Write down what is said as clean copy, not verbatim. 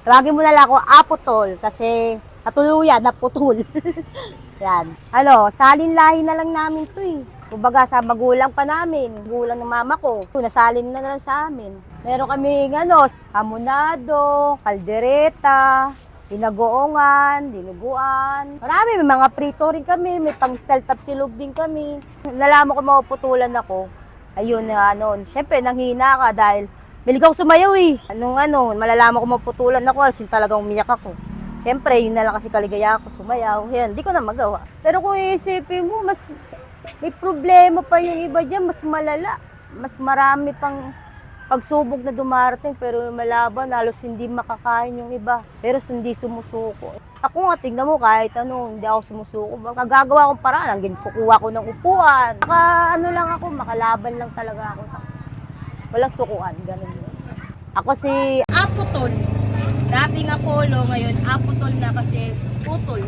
Tawagin mo na lang ako Apotol kasi katuluyan na putol. Yan. Salin lahi na lang namin to eh. Kumbaga sa magulang pa namin, magulang ng mama ko, nasalin na lang sa amin. Meron kami hamonado, kaldereta, dinagoongan, dinuguan. Marami, may mga prito rin kami, may pang-style tapsilog din kami. Nalaman ko mapuputulan ako. Ayun syempre nanghina ka dahil biligaw sumayaw eh. Malalaman ko maputulan ako kasi talagang umiyak ako. Siyempre, yun na lang kasi kaligaya ko, sumayaw. Yan, di ko na magawa. Pero kung iisipin mo, mas may problema pa yung iba dyan, mas malala. Mas marami pang pagsubok na dumarating, pero malaban, halos hindi makakain yung iba. Pero hindi sumusuko. Ako nga, tingnan mo, kahit hindi ako sumusuko. Magagawa kong paraan, kukuha ko ng upuan. Lang ako, makalaban lang talaga ako. Walang sukuan, ganun yun. Ako si Apotol. Dating Apollo, ngayon Apotol na kasi putol.